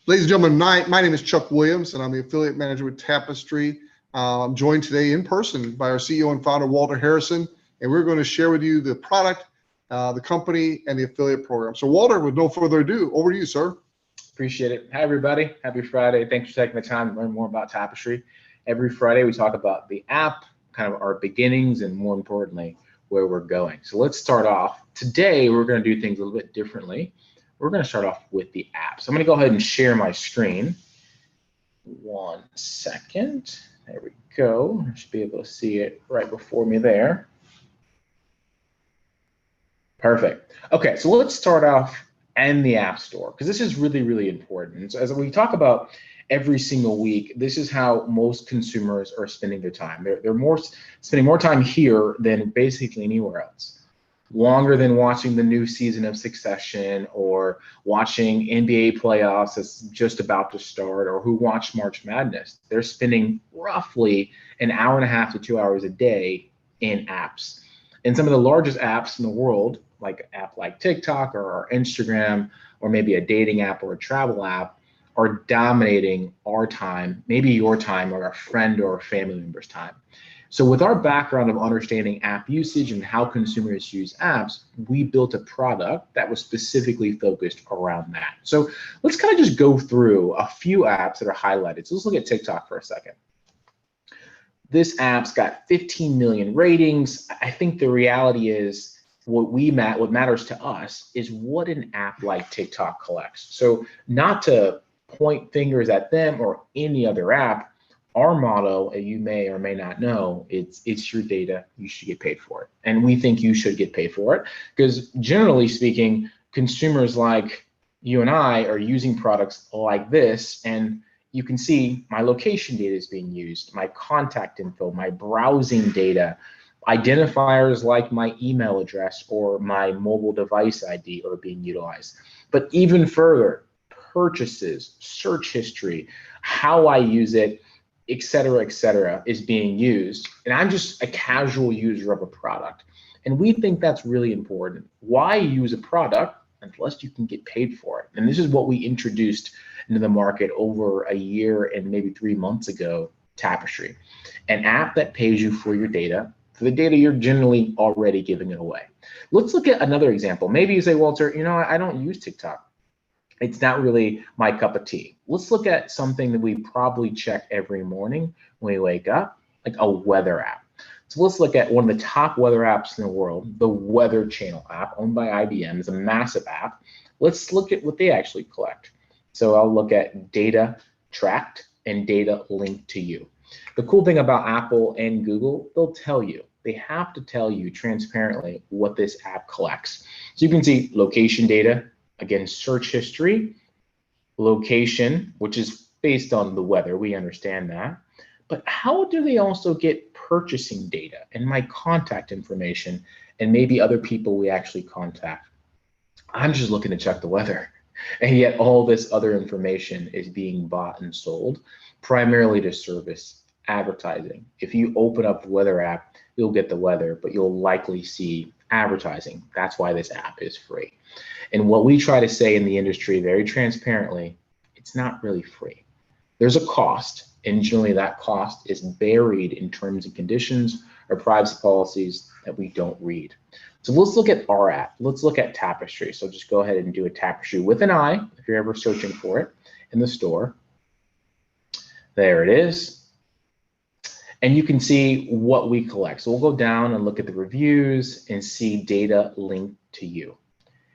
Ladies and gentlemen, my name is Chuck Williams, and I'm the affiliate manager with Tapestri. I'm joined today in person by our CEO and founder, Walter Harrison, and we're going to share with you the product, the company, and the affiliate program. So Walter, with no further ado, over to you, sir. Appreciate it. Hi, everybody. Happy Friday. Thanks for taking the time to learn more about Tapestri. Every Friday, we talk about the app, kind of our beginnings, and more importantly, where we're going. So let's start off. Today, we're going to do things a little bit differently. We're going to start off with the app. So I'm going to go ahead and share my screen. 1 second. There we go. I should be able to see it right before me there. Perfect. Okay, so let's start off in the App Store, because this is really, really important. So as we talk about every single week, this is how most consumers are spending their time. They're spending more time here than basically anywhere else. Longer than watching the new season of Succession or watching NBA playoffs that's just about to start, or who watched March Madness. They're spending roughly an hour and a half to 2 hours a day in apps. And some of the largest apps in the world, like an app like TikTok or Instagram, or maybe a dating app or a travel app, are dominating our time, maybe your time, or a friend or a family member's time. So with our background of understanding app usage and how consumers use apps, we built a product that was specifically focused around that. So let's kind of just go through a few apps that are highlighted. So let's look at TikTok for a second. This app's got 15 million ratings. I think the reality is what matters to us is what an app like TikTok collects. So not to point fingers at them or any other app, our motto, you may or may not know, it's your data, you should get paid for it. And we think you should get paid for it because generally speaking, consumers like you and I are using products like this, and you can see my location data is being used, my contact info, my browsing data, identifiers like my email address or my mobile device ID are being utilized. But even further, purchases, search history, how I use it, et cetera, is being used. And I'm just a casual user of a product. And we think that's really important. Why use a product unless you can get paid for it? And this is what we introduced into the market over a year and maybe 3 months ago, Tapestri, an app that pays you for your data, for the data you're generally already giving it away. Let's look at another example. Maybe you say, Walter, I don't use TikTok. It's not really my cup of tea. Let's look at something that we probably check every morning when we wake up, like a weather app. So let's look at one of the top weather apps in the world, the Weather Channel app, owned by IBM. It's a massive app. Let's look at what they actually collect. So I'll look at data tracked and data linked to you. The cool thing about Apple and Google, they'll tell you. They have to tell you transparently what this app collects. So you can see location data, again, search history, location, which is based on the weather, we understand that. But how do they also get purchasing data and my contact information and maybe other people we actually contact? I'm just looking to check the weather. And yet all this other information is being bought and sold primarily to service advertising. If you open up the weather app, you'll get the weather, but you'll likely see advertising. That's why this app is free. And what we try to say in the industry very transparently, it's not really free. There's a cost, and generally that cost is buried in terms and conditions or privacy policies that we don't read. So let's look at our app. Let's look at Tapestri. So just go ahead and do a Tapestri with an I, if you're ever searching for it in the store. There it is. And you can see what we collect. So we'll go down and look at the reviews and see data linked to you.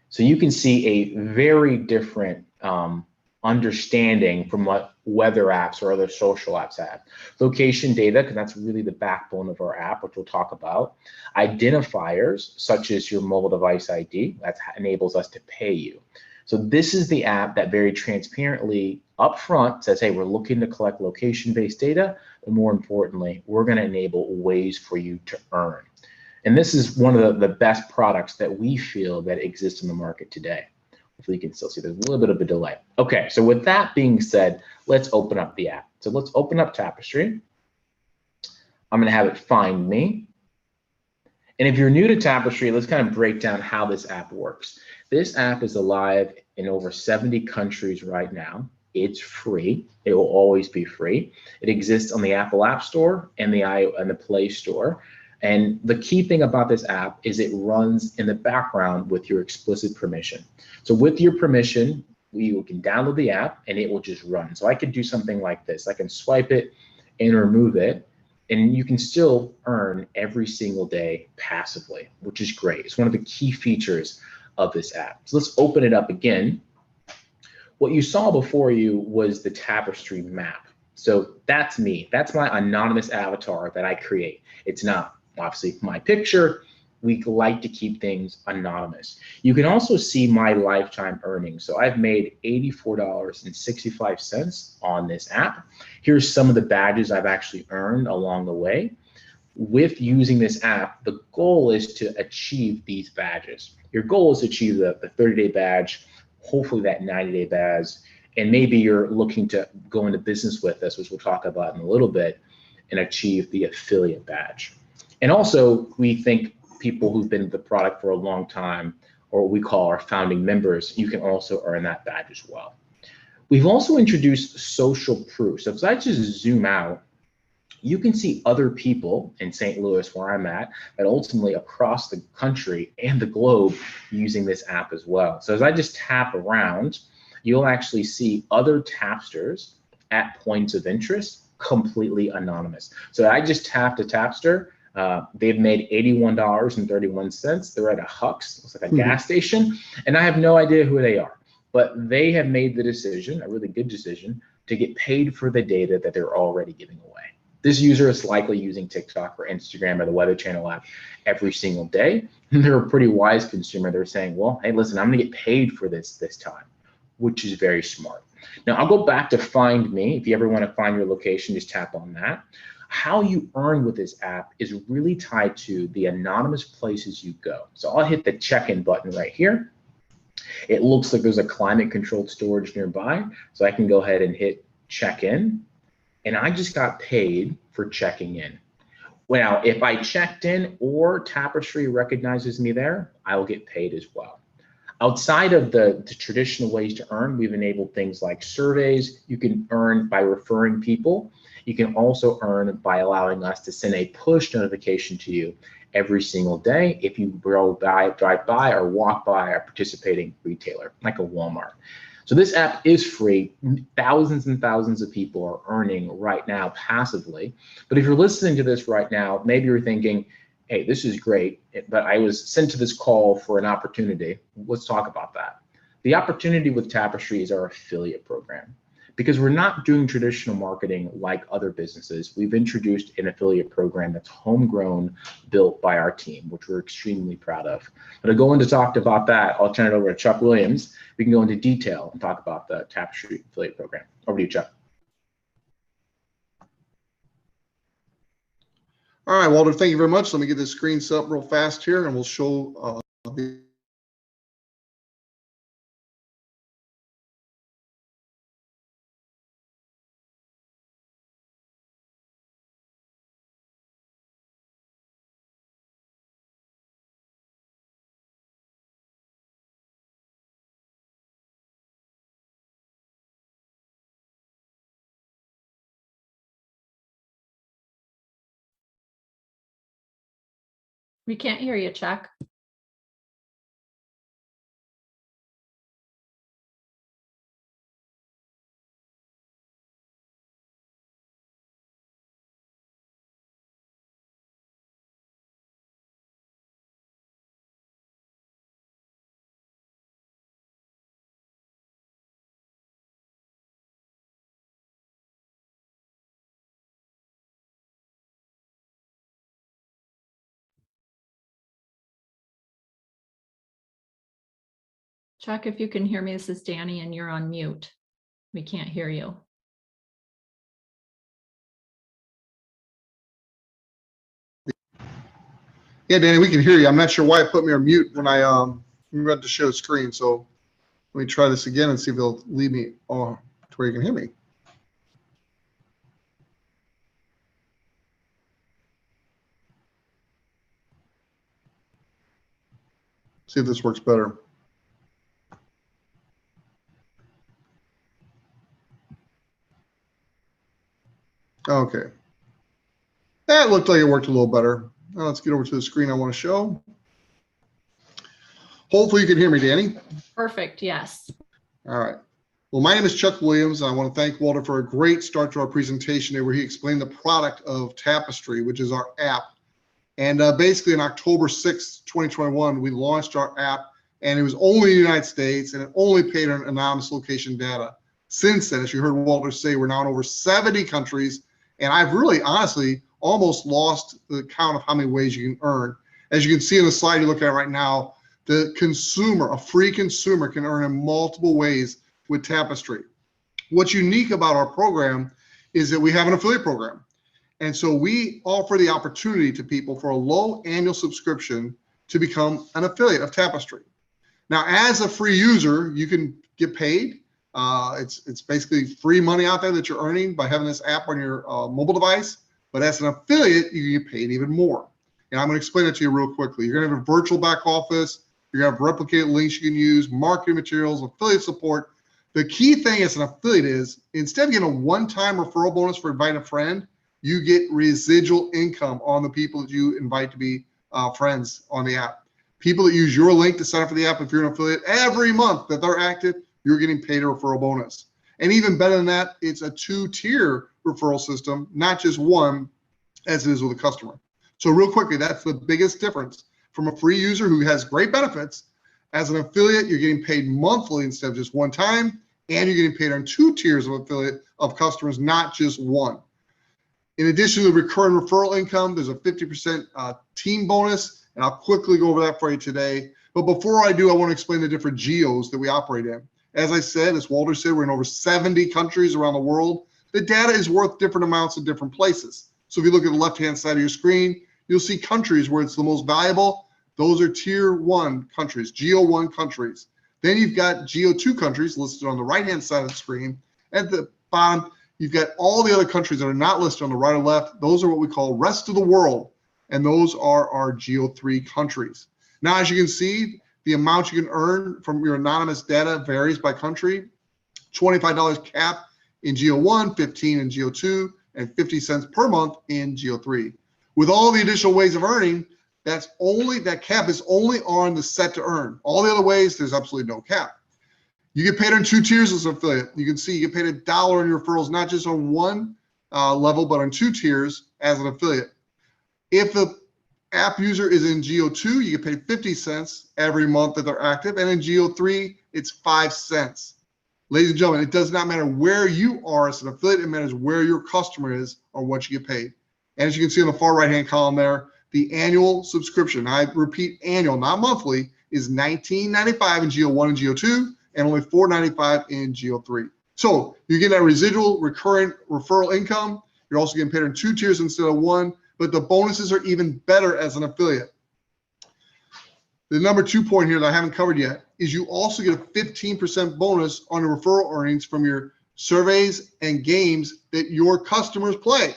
So you can see a very different understanding from what weather apps or other social apps have. Location data, because that's really the backbone of our app, which we'll talk about. Identifiers, such as your mobile device ID, that enables us to pay you. So this is the app that very transparently upfront says, hey, we're looking to collect location-based data, but more importantly, we're going to enable ways for you to earn. And this is one of the best products that we feel that exists in the market today. Hopefully you can still see there's a little bit of a delay. Okay, so with that being said, let's open up the app. So let's open up Tapestri. I'm going to have it find me. And if you're new to Tapestri, let's kind of break down how this app works. This app is alive in over 70 countries right now. It's free. It will always be free. It exists on the Apple App Store and the Play Store. And the key thing about this app is it runs in the background with your explicit permission. So with your permission, you can download the app and it will just run. So I could do something like this. I can swipe it and remove it, and you can still earn every single day passively, which is great. It's one of the key features of this app. So let's open it up again. What you saw before you was the Tapestri map. So that's me. That's my anonymous avatar that I create. It's not obviously my picture. We like to keep things anonymous. You can also see my lifetime earnings. So I've made $84.65 on this app. Here's some of the badges I've actually earned along the way. With using this app, the goal is to achieve these badges. Your goal is to achieve the 30-day badge, hopefully that 90-day badge, and maybe you're looking to go into business with us, which we'll talk about in a little bit, and achieve the affiliate badge. And also, we think people who've been in the product for a long time, or what we call our founding members, you can also earn that badge as well. We've also introduced social proof. So if I just zoom out, you can see other people in St. Louis, where I'm at, and ultimately across the country and the globe using this app as well. So as I just tap around, you'll actually see other Tapsters at points of interest, completely anonymous. So I just tapped a Tapster. They've made $81.31. They're at a Hux, looks like a gas station, and I have no idea who they are. But they have made the decision, a really good decision, to get paid for the data that they're already giving away. This user is likely using TikTok or Instagram or the Weather Channel app every single day. And they're a pretty wise consumer. They're saying, well, hey, listen, I'm gonna get paid for this time, which is very smart. Now I'll go back to Find Me. If you ever wanna find your location, just tap on that. How you earn with this app is really tied to the anonymous places you go. So I'll hit the check-in button right here. It looks like there's a climate controlled storage nearby. So I can go ahead and hit check in. And I just got paid for checking in. Now, if I checked in or Tapestri recognizes me there, I will get paid as well. Outside of the traditional ways to earn, we've enabled things like surveys. You can earn by referring people. You can also earn by allowing us to send a push notification to you every single day if you drive by or walk by a participating retailer, like a Walmart. So this app is free. Thousands and thousands of people are earning right now passively. But if you're listening to this right now, maybe you're thinking, hey, this is great, but I was sent to this call for an opportunity. Let's talk about that. The opportunity with Tapestri is our affiliate program. Because we're not doing traditional marketing like other businesses, we've introduced an affiliate program that's homegrown, built by our team, which we're extremely proud of. But to go into talk about that, I'll turn it over to Chuck Williams. We can go into detail and talk about the Tapestri affiliate program. Over to you, Chuck. All right, Walter, thank you very much. Let me get this screen set up real fast here, and we'll show the We can't hear you, Chuck. Chuck, if you can hear me, this is Danny and you're on mute. We can't hear you. Yeah, Danny, we can hear you. I'm not sure why it put me on mute when I read to share the screen. So let me try this again and see if it'll lead me to where you can hear me. See if this works better. Okay. That looked like it worked a little better. Now let's get over to the screen I want to show. Hopefully you can hear me, Danny. Perfect, yes. All right. Well, my name is Chuck Williams, and I want to thank Walter for a great start to our presentation there where he explained the product of Tapestri, which is our app. And basically on October 6th, 2021, we launched our app, and it was only in the United States, and it only paid on anonymous location data. Since then, as you heard Walter say, we're now in over 70 countries, and I've really, honestly, almost lost the count of how many ways you can earn. As you can see in the slide you're looking at right now, the consumer, a free consumer, can earn in multiple ways with Tapestri. What's unique about our program is that we have an affiliate program. And so we offer the opportunity to people for a low annual subscription to become an affiliate of Tapestri. Now, as a free user, you can get paid. It's basically free money out there that you're earning by having this app on your mobile device. But as an affiliate, you get paid even more. And I'm going to explain it to you real quickly. You're going to have a virtual back office. You're going to have replicated links you can use, marketing materials, affiliate support. The key thing as an affiliate is instead of getting a one-time referral bonus for inviting a friend, you get residual income on the people that you invite to be friends on the app. People that use your link to sign up for the app, if you're an affiliate, every month that they're active, you're getting paid a referral bonus. And even better than that, it's a two-tier referral system, not just one, as it is with a customer. So real quickly, that's the biggest difference from a free user who has great benefits. As an affiliate, you're getting paid monthly instead of just one time, and you're getting paid on two tiers of affiliate of customers, not just one. In addition to the recurring referral income, there's a 50% team bonus, and I'll quickly go over that for you today. But before I do, I want to explain the different geos that we operate in. As I said, as Walter said, we're in over 70 countries around the world. The data is worth different amounts in different places. So if you look at the left-hand side of your screen, you'll see countries where it's the most valuable. Those are tier 1 countries, Geo 1 countries. Then you've got Geo 2 countries listed on the right-hand side of the screen. At the bottom, you've got all the other countries that are not listed on the right or left. Those are what we call rest of the world, and those are our Geo 3 countries. Now, as you can see, the amount you can earn from your anonymous data varies by country. $25 cap in Geo 1, 15 in Geo 2, and 50 cents per month in Geo 3. With all the additional ways of earning, that cap is only on the set to earn. All the other ways, there's absolutely no cap. You get paid on two tiers as an affiliate. You can see you get paid $1 on your referrals, not just on one level, but on two tiers as an affiliate. If the app user is in Geo 2, you get paid 50 cents every month that they're active, and in Geo 3, it's 5 cents. Ladies and gentlemen, it does not matter where you are as an affiliate, it matters where your customer is or what you get paid. And as you can see on the far right-hand column there, the annual subscription, I repeat annual, not monthly, is $19.95 in Geo 1 and Geo 2, and only $4.95 in Geo 3. So you get that residual recurring referral income. You're also getting paid in two tiers instead of one, but the bonuses are even better as an affiliate. The number 2 point here that I haven't covered yet is you also get a 15% bonus on the referral earnings from your surveys and games that your customers play,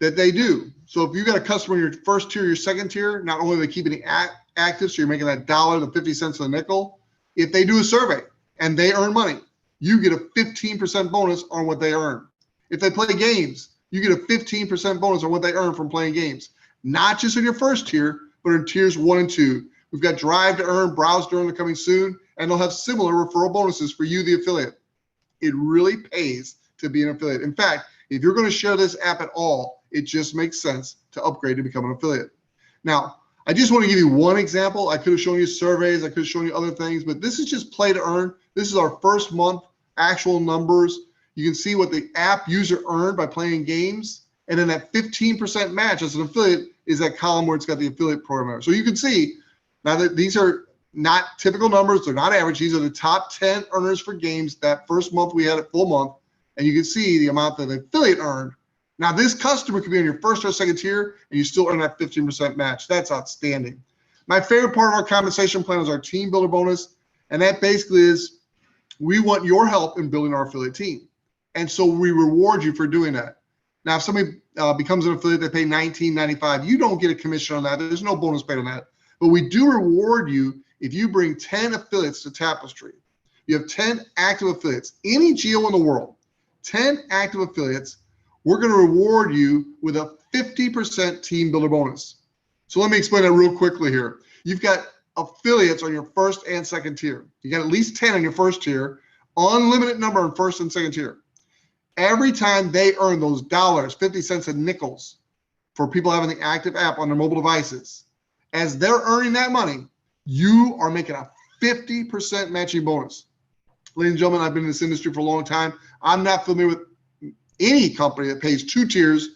that they do. So if you got a customer in your first tier, your second tier, not only are they keeping it active, so you're making that $1 to 50 cents on the nickel, if they do a survey and they earn money, you get a 15% bonus on what they earn. If they play games, you get a 15% bonus on what they earn from playing games, not just in your first tier, but in tiers 1 and 2. We've got Drive to Earn, Browse to Earn are coming soon, and they'll have similar referral bonuses for you, the affiliate. It really pays to be an affiliate. In fact, if you're going to share this app at all, it just makes sense to upgrade to become an affiliate. Now, I just want to give you one example. I could have shown you surveys, I could have shown you other things, but this is just play to earn. This is our first month actual numbers. You can see what the app user earned by playing games, and then that 15% match as an affiliate is that column where it's got the affiliate program. So you can see now that these are not typical numbers, they're not average. These are the top 10 earners for games that first month we had a full month, and you can see the amount that the affiliate earned. Now this customer could be on your first or second tier, and you still earn that 15% match. That's outstanding. My favorite part of our compensation plan is our team builder bonus, and that basically is we want your help in building our affiliate team. And so we reward you for doing that. Now, if somebody becomes an affiliate, they pay $19.95. You don't get a commission on that. There's no bonus paid on that. But we do reward you if you bring 10 affiliates to Tapestri. You have 10 active affiliates, any geo in the world, 10 active affiliates. we're going to reward you with a 50% team builder bonus. So let me explain that real quickly here. You've got affiliates on your first and second tier. You got at least 10 on your first tier, unlimited number on first and second tier. Every time they earn those dollars, 50 cents and nickels for people having the active app on their mobile devices, as they're earning that money, you are making a 50% matching bonus. Ladies and gentlemen, I've been in this industry for a long time. I'm not familiar with any company that pays 2 tiers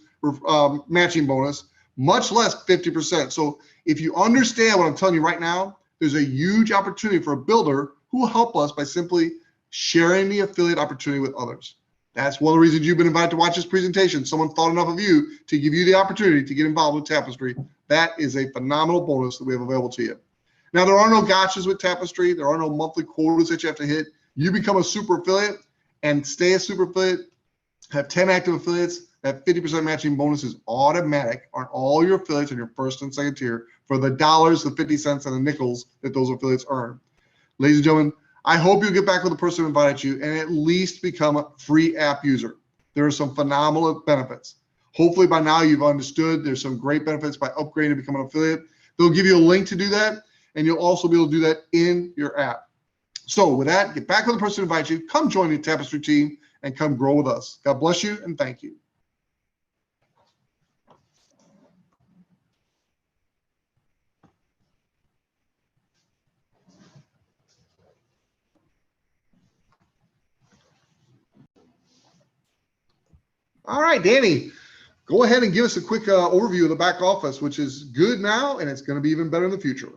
matching bonus, much less 50%. So if you understand what I'm telling you right now, there's a huge opportunity for a builder who will help us by simply sharing the affiliate opportunity with others. That's one of the reasons you've been invited to watch this presentation. Someone thought enough of you to give you the opportunity to get involved with Tapestri. That is a phenomenal bonus that we have available to you. Now, there are no gotchas with Tapestri. There are no monthly quotas that you have to hit. You become a super affiliate and stay a super affiliate, have 10 active affiliates, that 50% matching bonus is automatic on all your affiliates in your first and second tier for the dollars, the 50 cents, and the nickels that those affiliates earn. Ladies and gentlemen, I hope you'll get back with the person who invited you and at least become a free app user. There are some phenomenal benefits. Hopefully by now you've understood there's some great benefits by upgrading to become an affiliate. They'll give you a link to do that, and you'll also be able to do that in your app. So with that, get back with the person who invited you, come join the Tapestri team, and come grow with us. God bless you, and thank you. All right, Danny, go ahead and give us a quick overview of the back office, which is good now, and it's going to be even better in the future.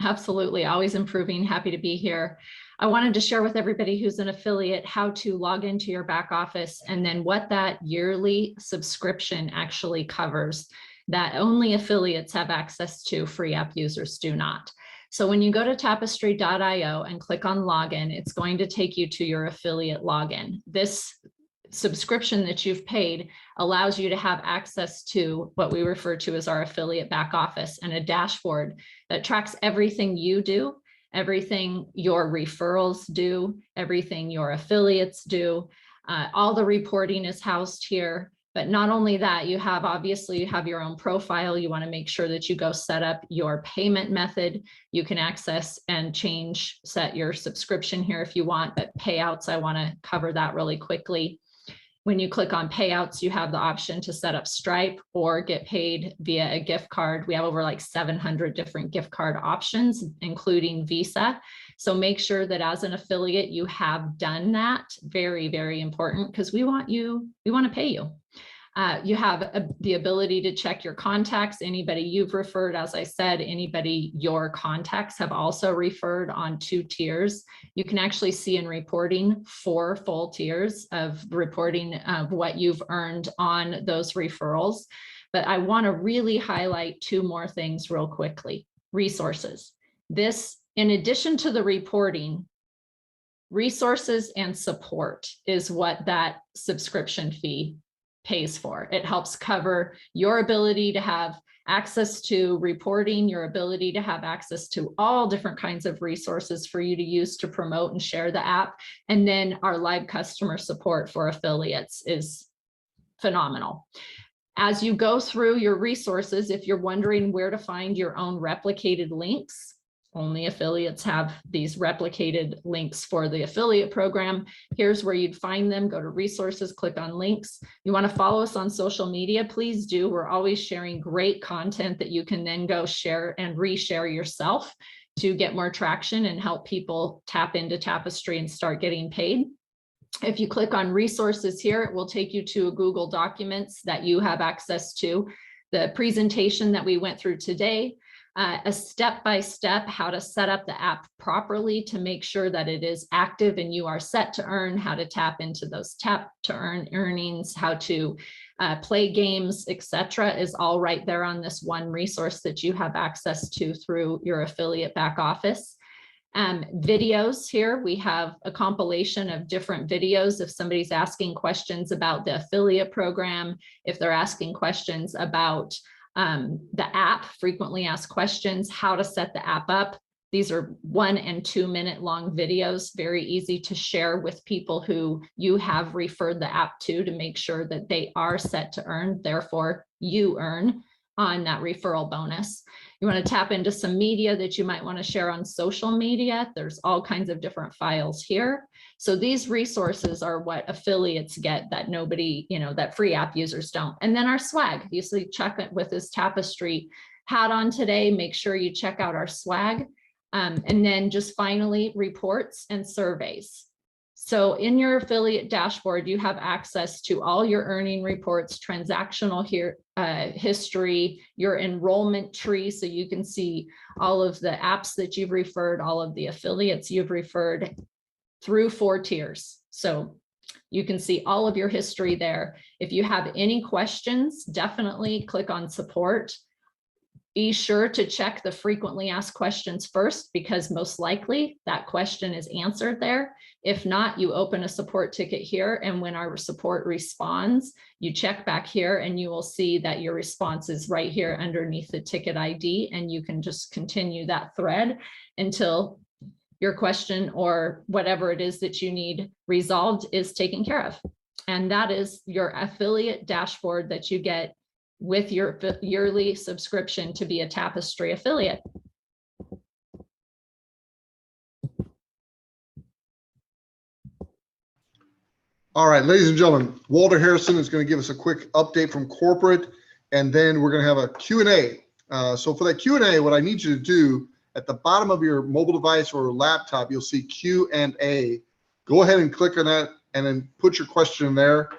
Absolutely. Always improving. Happy to be here. I wanted to share with everybody who's an affiliate how to log into your back office and then what that yearly subscription actually covers that only affiliates have access to, free app users do not. So when you go to tapestri.io and click on login, it's going to take you to your affiliate login. This subscription that you've paid allows you to have access to what we refer to as our affiliate back office and a dashboard that tracks everything you do, everything your referrals do, everything your affiliates do. All the reporting is housed here. But not only that, you have your own profile. You want to make sure that you go set up your payment method. You can access and set your subscription here if you want, but payouts, I want to cover that really quickly. When you click on payouts, you have the option to set up Stripe or get paid via a gift card. We have over like 700 different gift card options, including Visa. So make sure that as an affiliate, you have done that. Very, very important, because we want to pay you. You have the ability to check your contacts, anybody you've referred. As I said, anybody your contacts have also referred on 2 tiers. You can actually see in reporting 4 full tiers of reporting of what you've earned on those referrals. But I want to really highlight 2 more things real quickly. Resources. This, in addition to the reporting, resources and support is what that subscription fee pays for. It helps cover your ability to have access to reporting, your ability to have access to all different kinds of resources for you to use to promote and share the app. And then our live customer support for affiliates is phenomenal. As you go through your resources, if you're wondering where to find your own replicated links, only affiliates have these replicated links for the affiliate program. Here's where you'd find them. Go to resources, click on links. You want to follow us on social media, please do. We're always sharing great content that you can then go share and reshare yourself to get more traction and help people tap into Tapestri and start getting paid. If you click on resources here, it will take you to a Google Documents that you have access to. The presentation that we went through today, a step-by-step how to set up the app properly to make sure that it is active and you are set to earn, how to tap into those tap to earn earnings, how to play games, etc., is all right there on this one resource that you have access to through your affiliate back office. Videos here, we have a compilation of different videos. If somebody's asking questions about the affiliate program, if they're asking questions about the app, frequently asked questions, how to set the app up, These are 1 and 2 minute long videos, very easy to share with people who you have referred the app to make sure that they are set to earn, therefore you earn on that referral bonus. You want to tap into some media that you might want to share on social media. There's all kinds of different files here. So these resources are what affiliates get that nobody, that free app users don't. And then our swag, you see Chuck with his Tapestri hat on today, make sure you check out our swag. And then just finally reports and surveys. So in your affiliate dashboard, you have access to all your earning reports, transactional history, your enrollment tree. So you can see all of the apps that you've referred, all of the affiliates you've referred through 4 tiers. So you can see all of your history there. If you have any questions, definitely click on support. Be sure to check the frequently asked questions first, because most likely that question is answered there. If not, you open a support ticket here, and when our support responds, you check back here and you will see that your response is right here underneath the ticket ID, and you can just continue that thread until your question or whatever it is that you need resolved is taken care of. And that is your affiliate dashboard that you get with your yearly subscription to be a Tapestri affiliate. All right, ladies and gentlemen, Walter Harrison is going to give us a quick update from corporate, and then we're going to have a Q&A. So for that Q&A, what I need you to do at the bottom of your mobile device or laptop, you'll see Q&A. Go ahead and click on that and then put your question in there.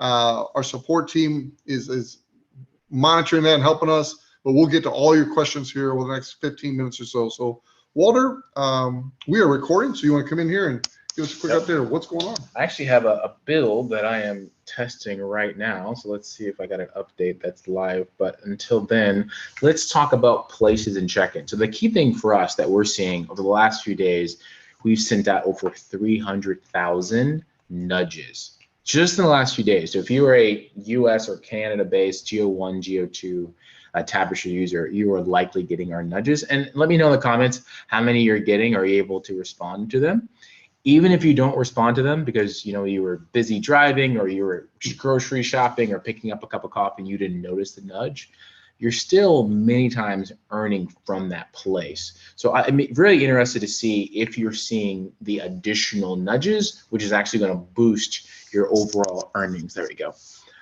Our support team is monitoring that and helping us, but we'll get to all your questions here over the next 15 minutes or so. So Walter, we are recording, so you want to come in here and give us a quick update of what's going on? I actually have a build that I am testing right now. So let's see if I got an update that's live. But until then, let's talk about places and check-in. So the key thing for us that we're seeing over the last few days, we've sent out over 300,000 nudges just in the last few days. So if you are a US or Canada-based Geo1, Geo2 Tapestri user, you are likely getting our nudges. And let me know in the comments how many you're getting. Are you able to respond to them? Even if you don't respond to them because you were busy driving or you were grocery shopping or picking up a cup of coffee and you didn't notice the nudge, you're still many times earning from that place. So I'm really interested to see if you're seeing the additional nudges, which is actually going to boost your overall earnings. There we go.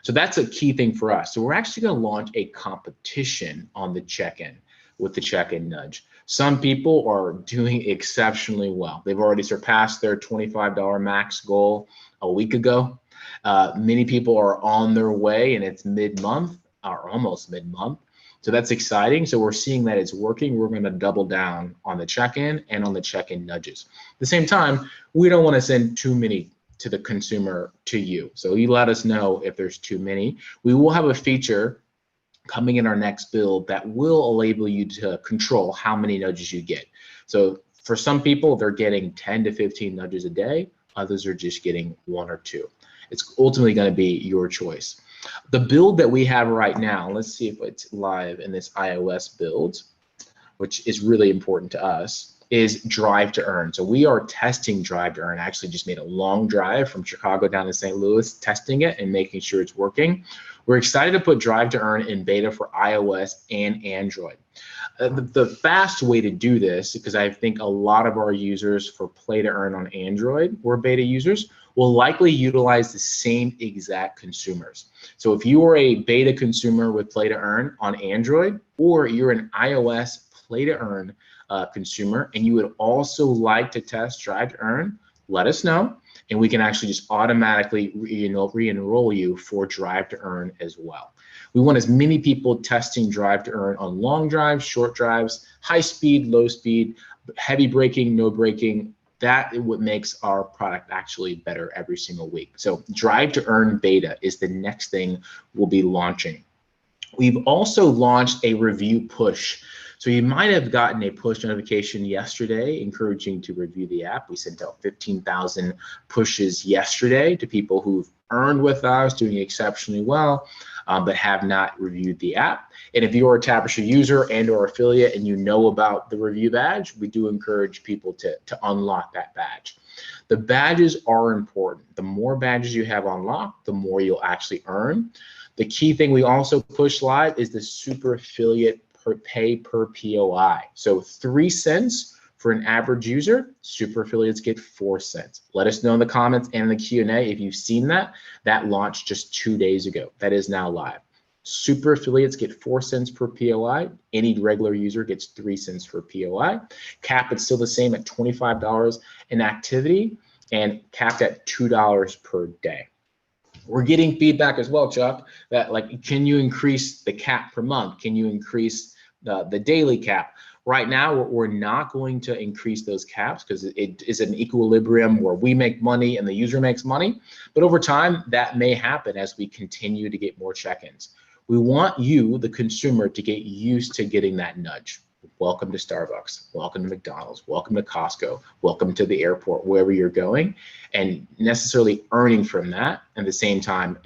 So that's a key thing for us. So we're actually going to launch a competition on the check-in with the check-in nudge. Some people are doing exceptionally well. They've already surpassed their $25 max goal a week ago. Many people are on their way, and it's mid-month or almost mid-month. So that's exciting. So we're seeing that it's working. We're going to double down on the check-in and on the check-in nudges. At the same time, we don't want to send too many to the consumer to you. So you let us know if there's too many. We will have a feature coming in our next build that will enable you to control how many nudges you get. So for some people, they're getting 10 to 15 nudges a day. Others are just getting 1 or 2. It's ultimately going to be your choice. The build that we have right now, let's see if it's live in this iOS build, which is really important to us, is Drive to Earn. So we are testing Drive to Earn. I actually just made a long drive from Chicago down to St. Louis, testing it and making sure it's working. We're excited to put Drive to Earn in beta for iOS and Android. The fast way to do this, because I think a lot of our users for Play to Earn on Android or beta users will likely utilize the same exact consumers. So if you are a beta consumer with Play to Earn on Android, or you're an iOS Play to Earn consumer and you would also like to test Drive to Earn, let us know, and we can actually just automatically re-enroll you for Drive to Earn as well. We want as many people testing Drive to Earn on long drives, short drives, high speed, low speed, heavy braking, no braking. That is what makes our product actually better every single week. So Drive to Earn beta is the next thing we'll be launching. We've also launched a review push. So you might have gotten a push notification yesterday encouraging to review the app. We sent out 15,000 pushes yesterday to people who've earned with us, doing exceptionally well. but have not reviewed the app. And if you're a Tapestri user and or affiliate and you know about the review badge, we do encourage people to unlock that badge. The badges are important. The more badges you have unlocked, the more you'll actually earn. The key thing we also push live is the super affiliate pay per POI. So 3 cents for an average user, super affiliates get 4 cents. Let us know in the comments and in the Q&A if you've seen that. That launched just 2 days ago. That is now live. Super affiliates get 4 cents per POI. Any regular user gets 3 cents per POI. Cap is still the same at $25 in activity and capped at $2 per day. We're getting feedback as well, Chuck, that like, can you increase the cap per month? Can you increase the daily cap? Right now, we're not going to increase those caps because it is an equilibrium where we make money and the user makes money. But over time, that may happen as we continue to get more check-ins. We want you, the consumer, to get used to getting that nudge. Welcome to Starbucks, welcome to McDonald's, welcome to Costco, welcome to the airport, wherever you're going, and necessarily earning from that. At the same time,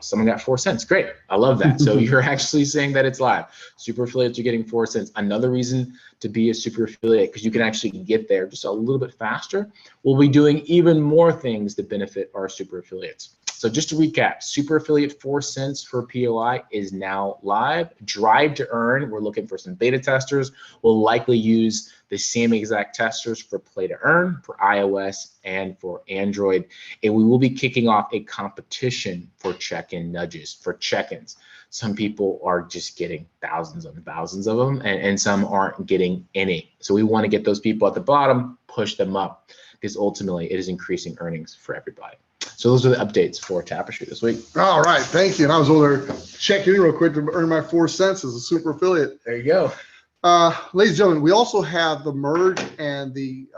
someone got 4 cents. Great, I love that. So you're actually saying that it's live. Super affiliates are getting 4 cents. Another reason to be a super affiliate, because you can actually get there just a little bit faster. We'll be doing even more things to benefit our super affiliates. So just to recap, super affiliate 4 cents for POI is now live. Drive to earn, we're looking for some beta testers. We'll likely use the same exact testers for play to earn for iOS and for Android. And we will be kicking off a competition for check-in nudges, for check-ins. Some people are just getting thousands and thousands of them, and some aren't getting any. So we want to get those people at the bottom, push them up, because ultimately it is increasing earnings for everybody. So those are the updates for Tapestri this week. All right, thank you. And I was over there checking in real quick to earn my 4 cents as a super affiliate. There you go. Ladies and gentlemen, we also have the merge and the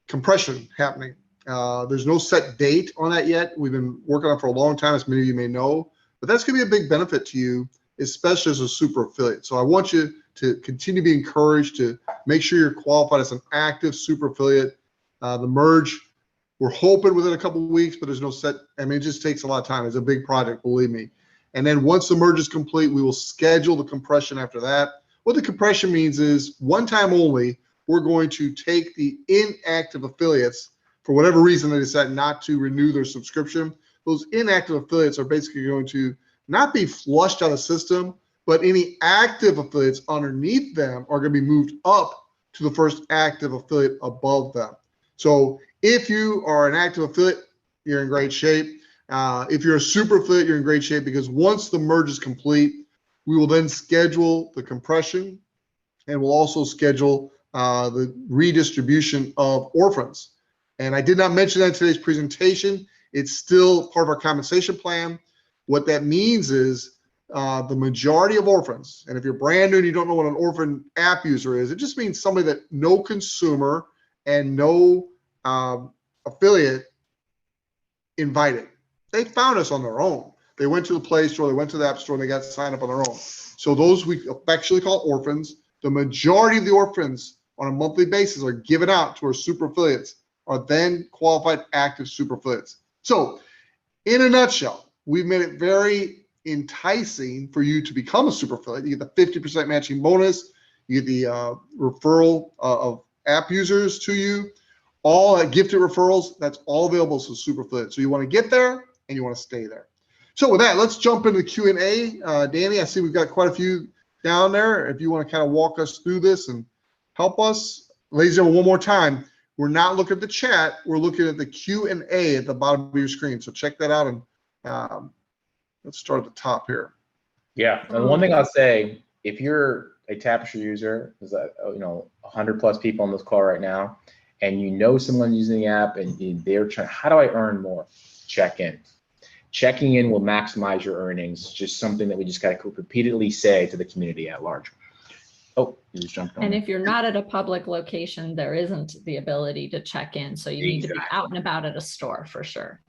compression happening. There's no set date on that yet. We've been working on it for a long time, as many of you may know, but that's going to be a big benefit to you, especially as a super affiliate. So I want you to continue to be encouraged to make sure you're qualified as an active super affiliate. The merge, we're hoping within a couple of weeks, but there's no set. I mean, it just takes a lot of time. It's a big project, believe me. And then once the merge is complete, we will schedule the compression after that. What the compression means is one time only, we're going to take the inactive affiliates, for whatever reason they decide not to renew their subscription. Those inactive affiliates are basically going to not be flushed out of the system, but any active affiliates underneath them are going to be moved up to the first active affiliate above them. So if you are an active affiliate, you're in great shape. If you're a super affiliate, you're in great shape, because once the merge is complete, we will then schedule the compression, and we'll also schedule the redistribution of orphans. And I did not mention that in today's presentation. It's still part of our compensation plan. What that means is the majority of orphans, and if you're brand new and you don't know what an orphan app user is, it just means somebody that no consumer and no affiliate invited. They found us on their own. They went to the Play Store, they went to the App Store, and they got signed up on their own. So those we affectionately call orphans. The majority of the orphans on a monthly basis are given out to our super affiliates, are then qualified active super affiliates. So in a nutshell, we've made it very enticing for you to become a super affiliate. You get the 50% matching bonus, you get the referral of app users to you, all gifted referrals. That's all available as a super affiliate. So you want to get there and you want to stay there. So with that, let's jump into the Q&A. Danny, I see we've got quite a few down there. If you want to kind of walk us through this and help us. Ladies and gentlemen, one more time, we're not looking at the chat. We're looking at the Q&A at the bottom of your screen. So check that out, and let's start at the top here. Yeah, and one thing I'll say, if you're a Tapestri user, there's 100 plus people on this call right now, and you know someone using the app and they're trying, how do I earn more? Check in. Checking in will maximize your earnings. Just something that we just got to repeatedly say to the community at large. Oh, you just jumped on. And if you're not at a public location, there isn't the ability to check in. So you need to be out and about at a store for sure.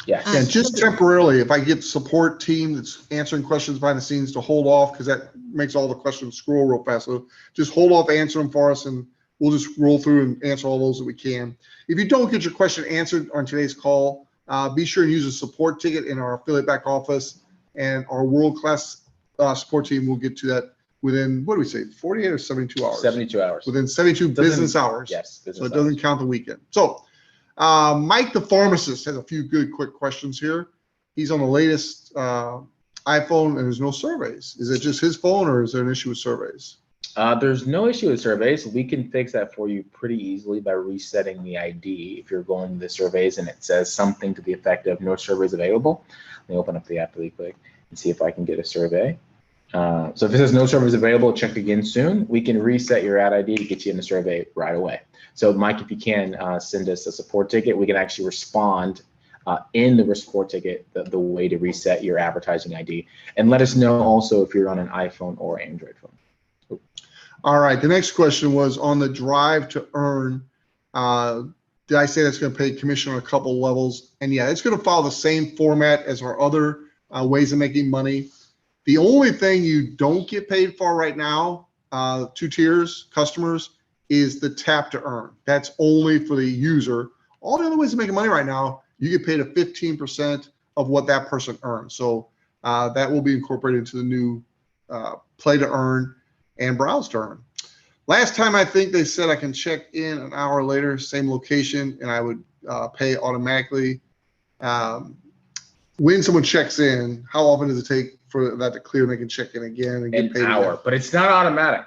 Yes. And just temporarily, if I get support team that's answering questions behind the scenes to hold off, because that makes all the questions scroll real fast. So just hold off, answer them for us, and we'll just roll through and answer all those that we can. If you don't get your question answered on today's call, be sure to use a support ticket in our affiliate back office. and our world-class support team will get to that within, what do we say, 48 or 72 hours? 72 hours. Within 72 business hours. Yes. So it doesn't count the weekend. So Mike, the pharmacist, has a few good quick questions here. He's on the latest iPhone and there's no surveys. Is it just his phone or is there an issue with surveys? There's no issue with surveys. We can fix that for you pretty easily by resetting the ID. If you're going to the surveys and it says something to the effect of no surveys available, let me open up the app really quick and see if I can get a survey. So if it says no surveys available, check again soon. We can reset your ad ID to get you in the survey right away. So Mike, if you can send us a support ticket, we can actually respond in the support ticket the way to reset your advertising ID. And let us know also if you're on an iPhone or Android phone. All right, the next question was on the drive to earn. Did I say that's going to pay commission on a couple levels? And yeah, it's going to follow the same format as our other ways of making money. The only thing you don't get paid for right now, 2 tiers, customers, is the tap to earn. That's only for the user. All the other ways of making money right now, you get paid a 15% of what that person earns. So that will be incorporated into the new play to earn and browse to earn. Last time I think they said I can check in an hour later, same location, and I would pay automatically. When someone checks in, how often does it take for that to clear and they can check in again and get paid? An hour, again? but it's not automatic.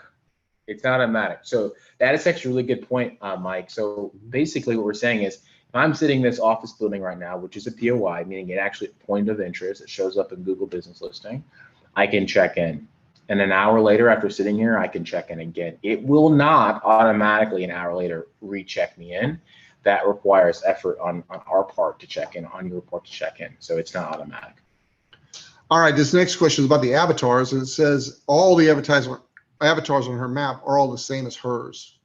It's not automatic. So that is actually a really good point, Mike. So basically what we're saying is, if I'm sitting in this office building right now, which is a POI, meaning it actually point of interest, it shows up in Google Business Listing, I can check in. And an hour later, after sitting here, I can check in again. It will not automatically an hour later recheck me in. That requires effort on our part to check in, on your part to check in. So it's not automatic. All right, this next question is about the avatars, and it says all the avatars on her map are all the same as hers.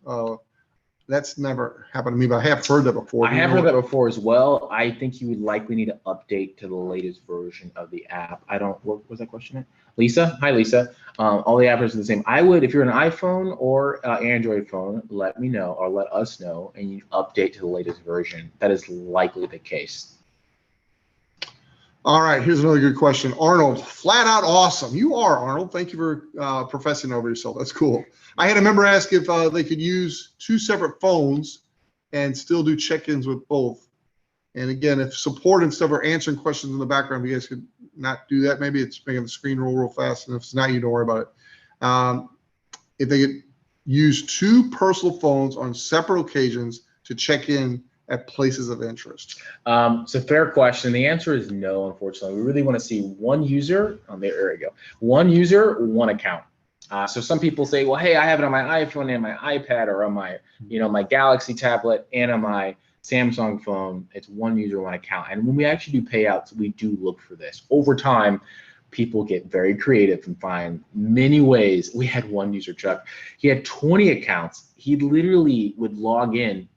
That's never happened to me, but I have heard that before. I have heard that before as well. I think you would likely need to update to the latest version of the app. What was that question at? Lisa? Hi, Lisa. All the avatars are the same. I would, if you're an iPhone or Android phone, let me know or let us know, and you update to the latest version. That is likely the case. All right, here's another good question. Arnold, flat out awesome. You are, Arnold. Thank you for professing over yourself. That's cool. I had a member ask if they could use 2 separate phones and still do check-ins with both. And again, if support and stuff are answering questions in the background, you guys could not do that. Maybe it's making the screen roll real fast. And if it's not, you don't worry about it. If they could use 2 personal phones on separate occasions to check in at places of interest? It's a fair question. The answer is no, unfortunately. We really want to see one user. There we go. One user, one account. So some people say, well, hey, I have it on my iPhone and my iPad, or on my, my Galaxy tablet and on my Samsung phone. It's one user, one account. And when we actually do payouts, we do look for this. Over time, people get very creative and find many ways. We had one user, Chuck. He had 20 accounts. He literally would log in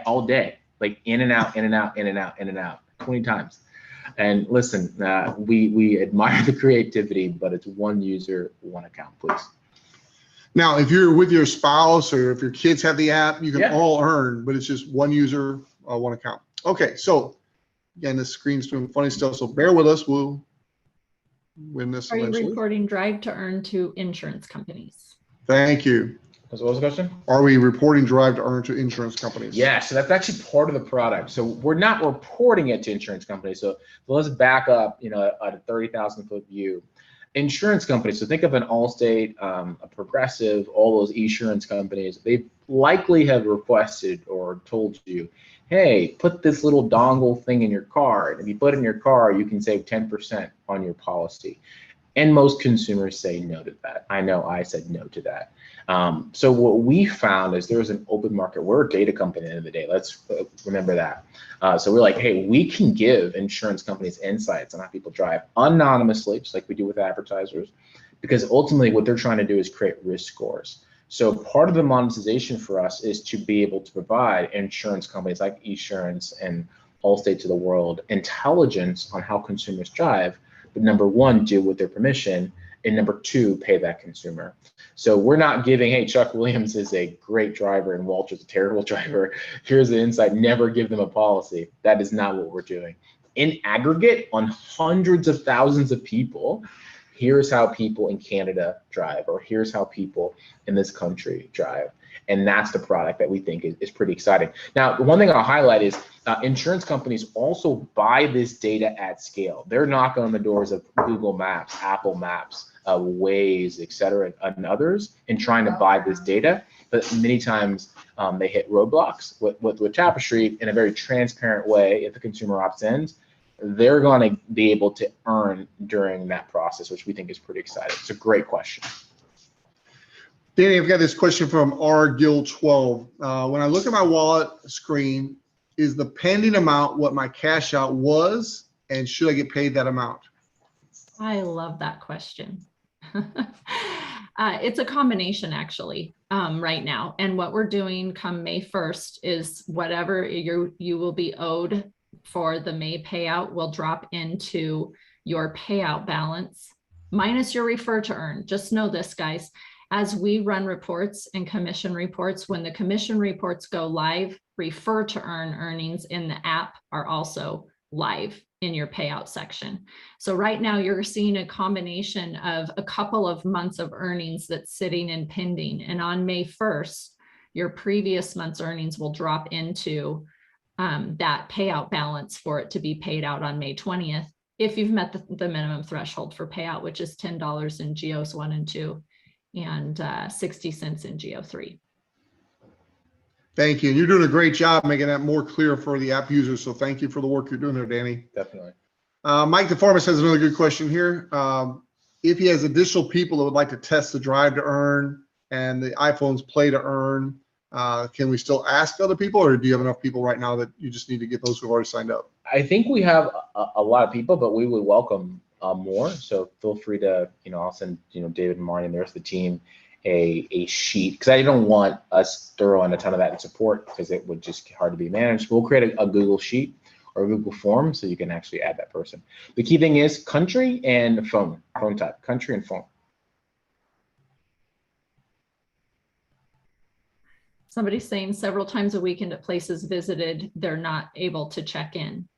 all day, like in and out, in and out, in and out, in and out, 20 times. And listen, we admire the creativity, but it's one user, one account, please. Now, if you're with your spouse or if your kids have the app, you can all earn, but it's just one user, one account. Okay, so again, this screen's doing funny stuff, so bear with us. We'll win this eventually. Are you reporting drive to earn to insurance companies? Thank you. So what was the question? Are we reporting drive to earn to insurance companies? Yeah, so that's actually part of the product. So we're not reporting it to insurance companies. So let's back up, at a 30,000-foot view. Insurance companies, so think of an Allstate, a Progressive, all those insurance companies, they likely have requested or told you, hey, put this little dongle thing in your car. And if you put it in your car, you can save 10% on your policy. And most consumers say no to that. I know I said no to that. So what we found is there was an open market. We're a data company at the end of the day. Let's remember that. So we're like, hey, we can give insurance companies insights on how people drive anonymously, just like we do with advertisers, because ultimately what they're trying to do is create risk scores. So part of the monetization for us is to be able to provide insurance companies like Esurance and Allstate to the world intelligence on how consumers drive. But number one, do with their permission, and number two, pay that consumer. So we're not giving, hey, Chuck Williams is a great driver and Walter's a terrible driver. Here's the insight, never give them a policy. That is not what we're doing. In aggregate, on hundreds of thousands of people, here's how people in Canada drive, or here's how people in this country drive. And that's the product that we think is pretty exciting. Now, the one thing I'll highlight is insurance companies also buy this data at scale. They're knocking on the doors of Google Maps, Apple Maps, Waze, et cetera, and others, and trying to buy this data. But many times they hit roadblocks with Tapestri in a very transparent way. If the consumer opts in, they're going to be able to earn during that process, which we think is pretty exciting. It's a great question. Danny, I've got this question from rgill12. When I look at my wallet screen, is the pending amount what my cash out was, and should I get paid that amount? I love that question. It's a combination actually right now. And what we're doing come May 1st is whatever you will be owed for the May payout will drop into your payout balance minus your refer to earn. Just know this, guys. As we run reports and commission reports, when the commission reports go live, refer to earn earnings in the app are also live in your payout section. So right now you're seeing a combination of a couple of months of earnings that's sitting and pending. And on May 1st, your previous month's earnings will drop into that payout balance for it to be paid out on May 20th. If you've met the minimum threshold for payout, which is $10 in GOs 1 and 2. And 60 cents in GO3. Thank you. And you're doing a great job making that more clear for the app users. So thank you for the work you're doing there, Danny. Definitely. Mike the Pharmacist has another good question here. If he has additional people that would like to test the Drive to Earn and the iPhone's Play to Earn, can we still ask other people, or do you have enough people right now that you just need to get those who've already signed up? I think we have a lot of people, but we would welcome more. So feel free to, I'll send, David and Marty and the rest of the team a sheet, because I don't want us throwing a ton of that in support because it would just get hard to be managed. We'll create a Google sheet or a Google form so you can actually add that person. The key thing is country and phone type, country and phone. Somebody's saying several times a week into places visited, they're not able to check in.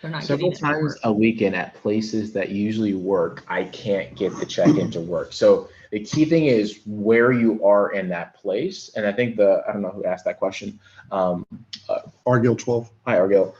They're not several times a weekend at places that usually work, I can't get the check-in to work. So the key thing is where you are in that place. And I think I don't know who asked that question. Argil12. Hi, Argil.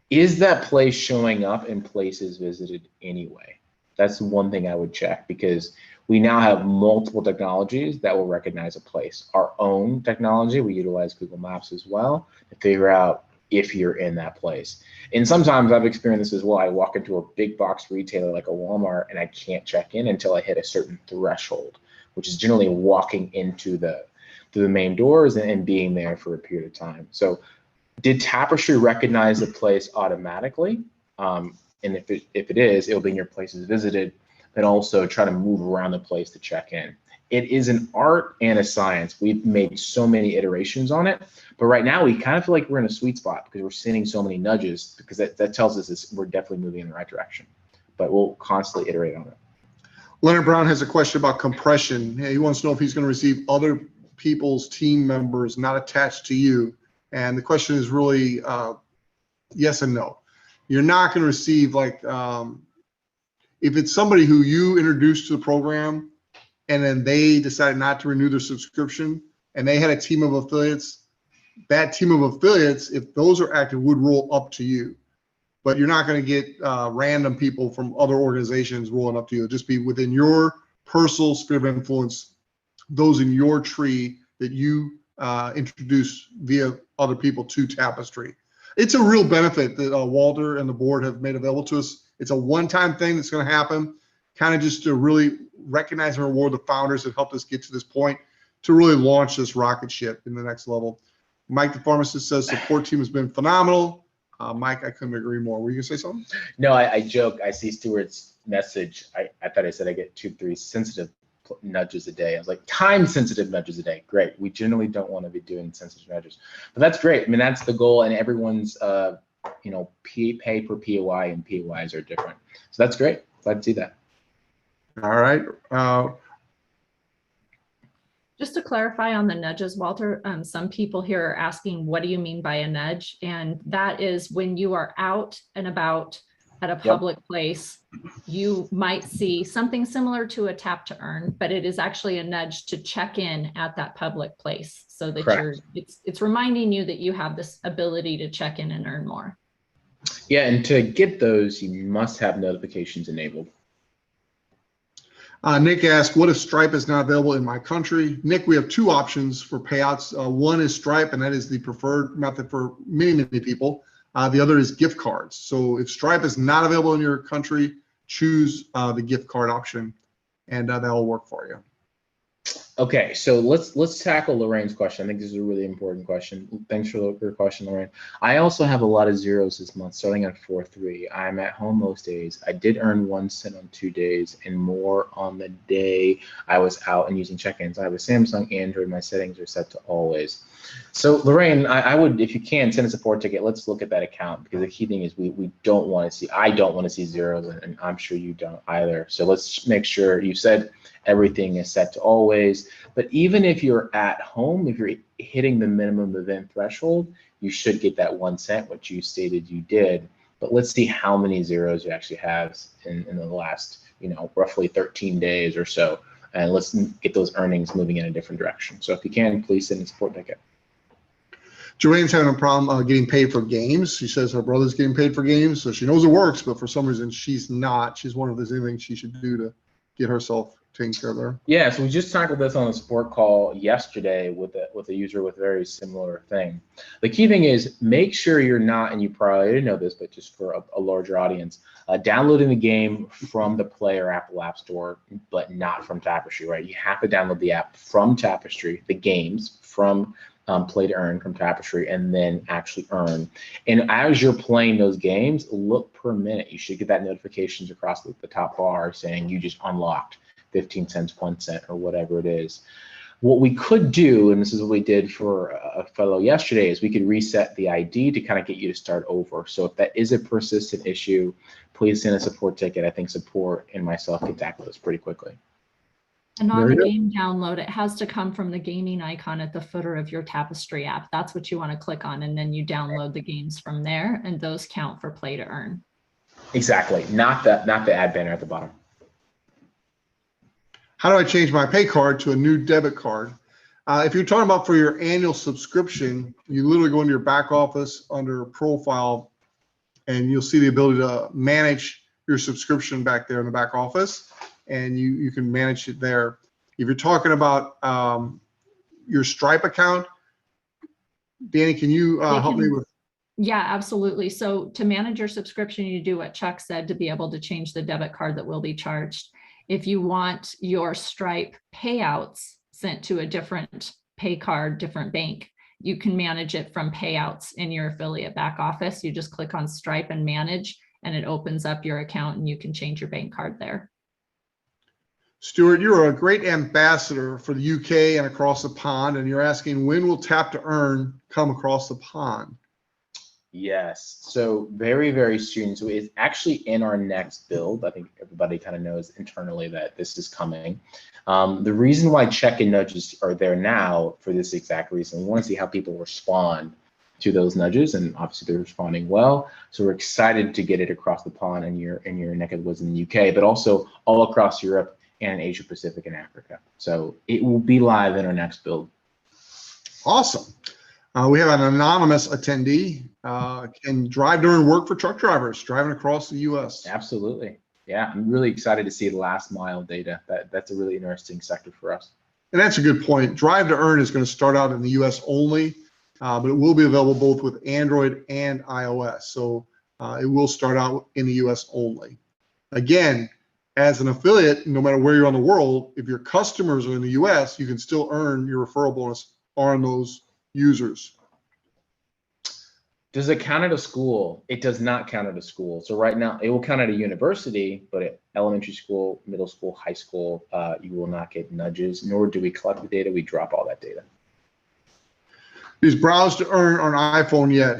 Is that place showing up in places visited anyway? That's one thing I would check, because we now have multiple technologies that will recognize a place. Our own technology, we utilize Google Maps as well to figure out if you're in that place. And sometimes I've experienced this as well. I walk into a big box retailer like a Walmart and I can't check in until I hit a certain threshold, which is generally walking into the main doors and being there for a period of time. So did Tapestri recognize the place automatically? And if it is, it'll be in your places visited, but also try to move around the place to check in. It is an art and a science. We've made so many iterations on it, but right now we kind of feel like we're in a sweet spot because we're sending so many nudges, because that tells us we're definitely moving in the right direction, but we'll constantly iterate on it. Leonard Brown has a question about compression. He wants to know if he's going to receive other people's team members not attached to you. And the question is really yes and no. You're not going to receive, like, if it's somebody who you introduced to the program and then they decided not to renew their subscription and they had a team of affiliates, that team of affiliates, if those are active, would roll up to you. But you're not going to get random people from other organizations rolling up to you. It'll just be within your personal sphere of influence, those in your tree that you introduce via other people to Tapestri. It's a real benefit that Walter and the board have made available to us. It's a one-time thing that's going to happen, kind of just to really recognize and reward the founders that helped us get to this point to really launch this rocket ship in the next level. Mike the Pharmacist says support team has been phenomenal. Mike, I couldn't agree more. Were you gonna say something? No, I joke. I see Stuart's message. I thought I said I get 2-3 sensitive nudges a day. I was like, time sensitive nudges a day. Great. We generally don't want to be doing sensitive nudges, but that's great. I mean, that's the goal, and everyone's pay per POI and POIs are different. So that's great. Glad to see that. All right. Just to clarify on the nudges, Walter, some people here are asking, what do you mean by a nudge? And that is when you are out and about at a public place, you might see something similar to a tap to earn, but it is actually a nudge to check in at that public place so that it's reminding you that you have this ability to check in and earn more. Yeah, and to get those, you must have notifications enabled. Nick asked, what if Stripe is not available in my country? Nick, we have two options for payouts. One is Stripe, and that is the preferred method for many, many people. The other is gift cards. So if Stripe is not available in your country, choose the gift card option, and that will work for you. Okay, so let's tackle Lorraine's question. I think this is a really important question. Thanks for your question, Lorraine. I also have a lot of zeros this month, starting at 4.3. I'm at home most days. I did earn 1 cent on 2 days and more on the day I was out and using check-ins. I have a Samsung Android. My settings are set to always. So Lorraine, I would, if you can, send a support ticket. Let's look at that account, because the key thing is we don't want to see, I don't want to see zeros, and I'm sure you don't either. So let's make sure you said everything is set to always. But even if you're at home, if you're hitting the minimum event threshold, you should get that 1 cent, which you stated you did. But let's see how many zeros you actually have in the last, roughly 13 days or so. And let's get those earnings moving in a different direction. So if you can, please send a support ticket. Joanne's having a problem getting paid for games. She says her brother's getting paid for games, so she knows it works, but for some reason she's not. She's wondering if there's anything she should do to get herself taken care of there. Yeah, so we just tackled this on a support call yesterday with a user with a very similar thing. The key thing is make sure you're not, and you probably didn't know this, but just for a larger audience, downloading the game from the Play or Apple App Store, but not from Tapestri, right? You have to download the app from Tapestri, the games from Play to Earn from Tapestri, and then actually earn. And as you're playing those games, look per minute. You should get that notifications across the top bar saying you just unlocked 15 cents, 1 cent, or whatever it is. What we could do, and this is what we did for a fellow yesterday, is we could reset the ID to kind of get you to start over. So if that is a persistent issue, please send a support ticket. I think support and myself can tackle this pretty quickly. And on the game download, it has to come from the gaming icon at the footer of your Tapestri app. That's what you want to click on, and then you download the games from there, and those count for Play to Earn. Exactly, not the ad banner at the bottom. How do I change my pay card to a new debit card? If you're talking about for your annual subscription, you literally go into your back office under profile, and you'll see the ability to manage your subscription back there in the back office, and you can manage it there. If you're talking about your Stripe account, Danny, can you help me with? Yeah, absolutely. So to manage your subscription, you do what Chuck said to be able to change the debit card that will be charged. If you want your Stripe payouts sent to a different pay card, different bank, you can manage it from payouts in your affiliate back office. You just click on Stripe and manage, and it opens up your account, and you can change your bank card there. Stuart, you're a great ambassador for the UK and across the pond, and you're asking, when will Tap to Earn come across the pond? Yes, so very, very soon. So it's actually in our next build. I think everybody kind of knows internally that this is coming. The reason why check-in nudges are there now for this exact reason. We want to see how people respond to those nudges, and obviously they're responding well. So we're excited to get it across the pond in your neck of the woods in the UK, but also all across Europe and Asia Pacific and Africa. So it will be live in our next build. Awesome. We have an anonymous attendee. Can drive to earn work for truck drivers driving across the U.S.? Absolutely. Yeah, I'm really excited to see the last mile data. That's a really interesting sector for us. And that's a good point. Drive to Earn is going to start out in the U.S. only, but it will be available both with Android and iOS. So it will start out in the U.S. only. Again, as an affiliate, no matter where you're on the world, if your customers are in the U.S., you can still earn your referral bonus on those users. Does it count at a school? It does not count at a school. So right now, it will count at a university, but at elementary school, middle school, high school, you will not get nudges, nor do we collect the data. We drop all that data. Is Browse to Earn on iPhone yet?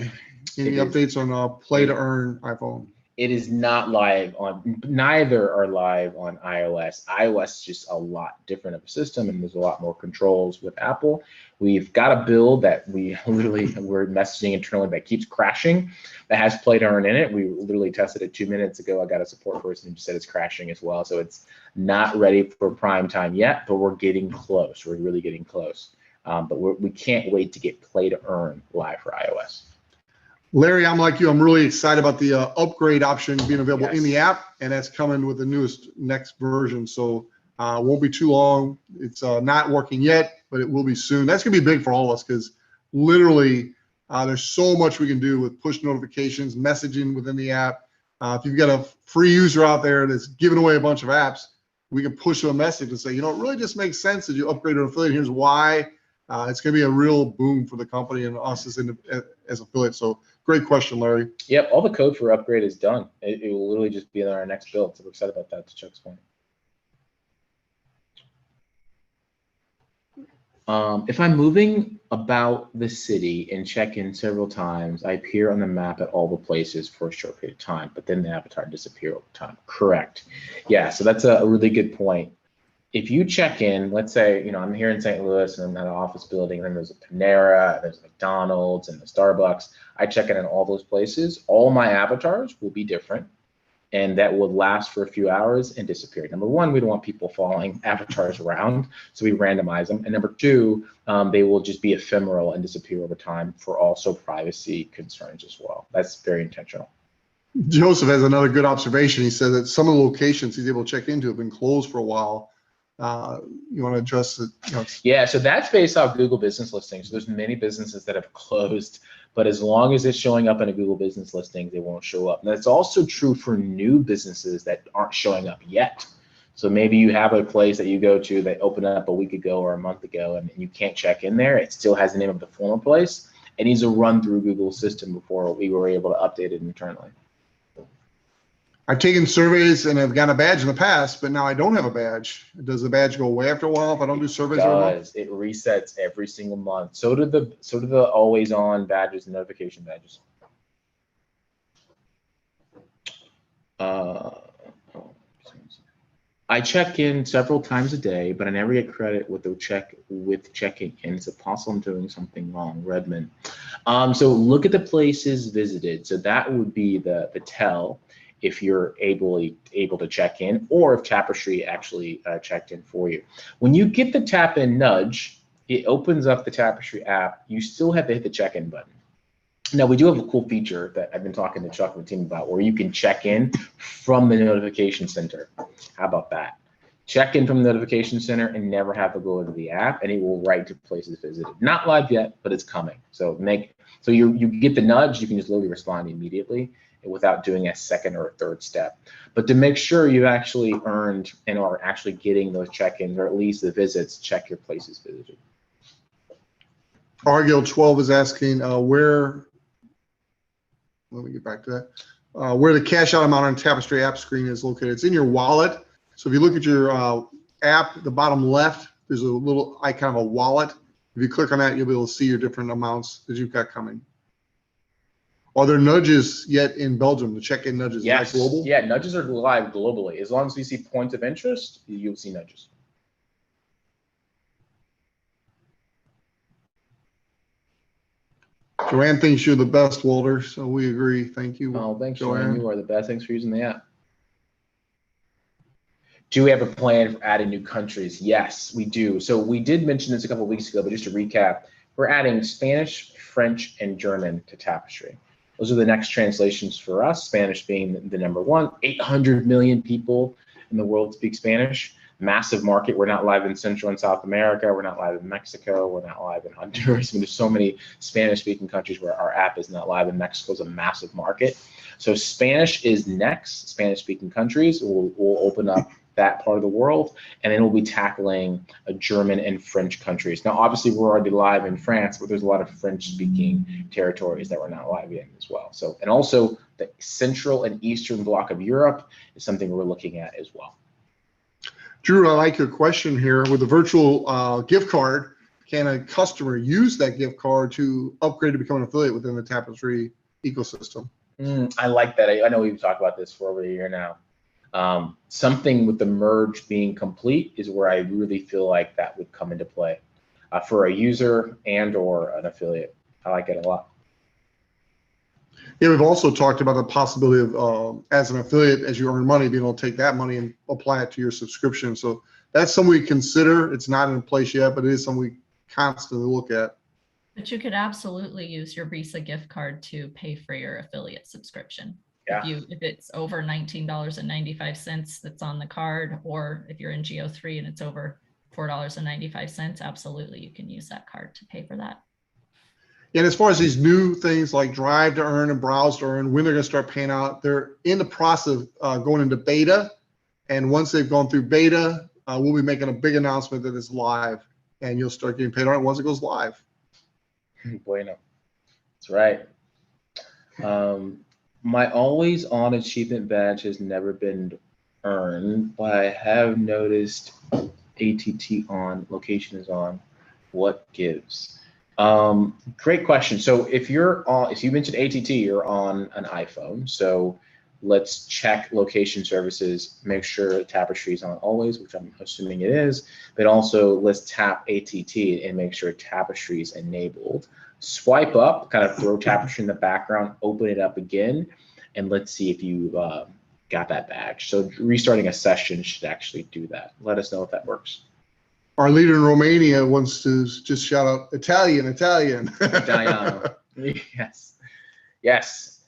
Any updates on Play to Earn iPhone? It is not live on, neither are live on iOS. iOS is just a lot different of a system, and there's a lot more controls with Apple. We've got a build that we're messaging internally that keeps crashing, that has play to earn in it. We literally tested it 2 minutes ago. I got a support person who said it's crashing as well. So it's not ready for prime time yet, but we're getting close. We're really getting close. But we can't wait to get play to earn live for iOS. Larry, I'm like you. I'm really excited about the upgrade option being available in the app, and that's coming with the next version. So it won't be too long. It's not working yet, but it will be soon. That's gonna be big for all of us because literally there's so much we can do with push notifications, messaging within the app. If you've got a free user out there that's giving away a bunch of apps, we can push them a message and say, you know, it really just makes sense that you upgrade to an affiliate. Here's why. It's going to be a real boom for the company and us as affiliates. So great question, Larry. Yep, all the code for upgrade is done. It will literally just be in our next build. So we're excited about that, to Chuck's point. If I'm moving about the city and check in several times, I appear on the map at all the places for a short period of time, but then the avatar disappears over time. Correct. Yeah, so that's a really good point. If you check in, let's say, you know, I'm here in St. Louis and I'm at an office building, and then there's a Panera, there's a McDonald's and the Starbucks. I check in all those places. All my avatars will be different, and that will last for a few hours and disappear. Number one, we don't want people following avatars around, so we randomize them. And number two, they will just be ephemeral and disappear over time for also privacy concerns as well. That's very intentional. Joseph has another good observation. He said that some of the locations he's able to check into have been closed for a while. You want to address it? You know, yeah, so that's based off Google business listings. So there's many businesses that have closed, but as long as it's showing up in a Google business listing, they won't show up. And that's also true for new businesses that aren't showing up yet. So maybe you have a place that you go to that opened up a week ago or a month ago, and you can't check in there. It still has the name of the former place. It needs to run through Google's system before we were able to update it internally. I've taken surveys and I've got a badge in the past, but now I don't have a badge. Does the badge go away after a while if I don't do surveys? It does. It resets every single month. So do the always on badges and notification badges. I check in several times a day, but I never get credit with checking in. It's possible I'm doing something wrong. Redmond. So look at the places visited. So that would be the tell, if you're able to check in, or if Tapestri actually checked in for you. When you get the tap in nudge, it opens up the Tapestri app. You still have to hit the check-in button. Now, we do have a cool feature that I've been talking to Chuck and the team about, where you can check in from the notification center. How about that? Check in from the notification center and never have to go into the app, and it will write to places visited. Not live yet, but it's coming. So you get the nudge, you can just literally respond immediately without doing a second or a third step. But to make sure you've actually earned and are actually getting those check-ins, or at least the visits, check your places visited. Argyle 12 is asking where, let me get back to that, where the cash out amount on Tapestri app screen is located. It's in your wallet. So if you look at your app, the bottom left, there's a little icon of a wallet. If you click on that, you'll be able to see your different amounts that you've got coming. Are there nudges yet in Belgium? The check-in nudges? Yes. Is that global? Yeah, nudges are live globally. As long as we see points of interest, you'll see nudges. Joanne thinks you're the best, Walter, so we agree. Thank you. Oh, thanks, Joanne. You are the best. Thanks for using the app. Do we have a plan for adding new countries? Yes, we do. So we did mention this a couple of weeks ago, but just to recap, we're adding Spanish, French, and German to Tapestri. Those are the next translations for us, Spanish being the number one. 800 million people in the world speak Spanish. Massive market. We're not live in Central and South America. We're not live in Mexico. We're not live in Honduras. I mean, there's so many Spanish-speaking countries where our app is not live. And Mexico is a massive market. So Spanish is next. Spanish-speaking countries will open up that part of the world, and then we'll be tackling German and French countries. Now, obviously, we're already live in France, but there's a lot of French-speaking territories that we're not live in as well. So, and also the Central and Eastern block of Europe is something we're looking at as well. Drew, I like your question here. With a virtual gift card, can a customer use that gift card to upgrade to become an affiliate within the Tapestri ecosystem? I like that. I know we've talked about this for over a year now. Something with the merge being complete is where I really feel like that would come into play for a user and or an affiliate. I like it a lot. Yeah, we've also talked about the possibility of, as an affiliate, as you earn money, being able to take that money and apply it to your subscription. So that's something we consider. It's not in place yet, but it is something we constantly look at. But you could absolutely use your Visa gift card to pay for your affiliate subscription. Yeah. If it's over $19.95 that's on the card, or if you're in GO3 and it's over $4.95, absolutely you can use that card to pay for that. And as far as these new things like Drive to Earn and Browse to Earn, when they're going to start paying out, they're in the process of going into beta. And once they've gone through beta, we'll be making a big announcement that it's live, and you'll start getting paid on it once it goes live. Bueno. That's right. My always on achievement badge has never been earned, but I have noticed ATT on, location is on. What gives? Great question. So if you're on, if you mentioned ATT, you're on an iPhone. So let's check location services, make sure Tapestry is on always, which I'm assuming it is, but also let's tap ATT and make sure Tapestry is enabled. Swipe up, kind of throw Tapestry in the background, open it up again, and let's see if you got that badge. So restarting a session should actually do that. Let us know if that works. Our leader in Romania wants to just shout out Italian. Italiano. Yes. Yes.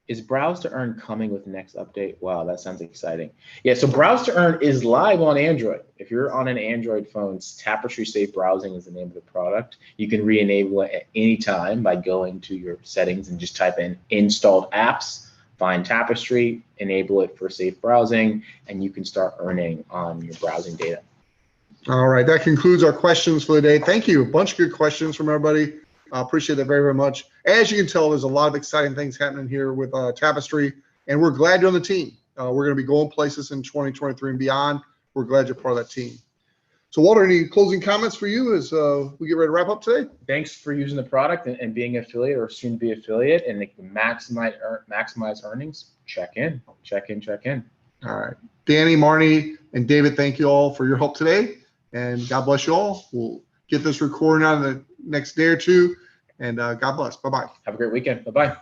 Is Browse to Earn coming with next update? Wow, that sounds exciting. Yeah, so Browse to Earn is live on Android. If you're on an Android phone, Tapestry Safe Browsing is the name of the product. You can re-enable it at any time by going to your settings and just type in installed apps, find Tapestry, enable it for safe browsing, and you can start earning on your browsing data. All right, that concludes our questions for the day. Thank you. A bunch of good questions from everybody. I appreciate that very, very much. As you can tell, there's a lot of exciting things happening here with Tapestry, and we're glad you're on the team. We're going to be going places in 2023 and beyond. We're glad you're part of that team. So Walter, any closing comments for you as we get ready to wrap up today? Thanks for using the product and being an affiliate or soon to be affiliate, and they can maximize earnings. Check in. All right. Danny, Marnie, and David, thank you all for your help today, and God bless you all. We'll get this recording out in the next day or two, and God bless. Bye-bye. Have a great weekend. Bye-bye.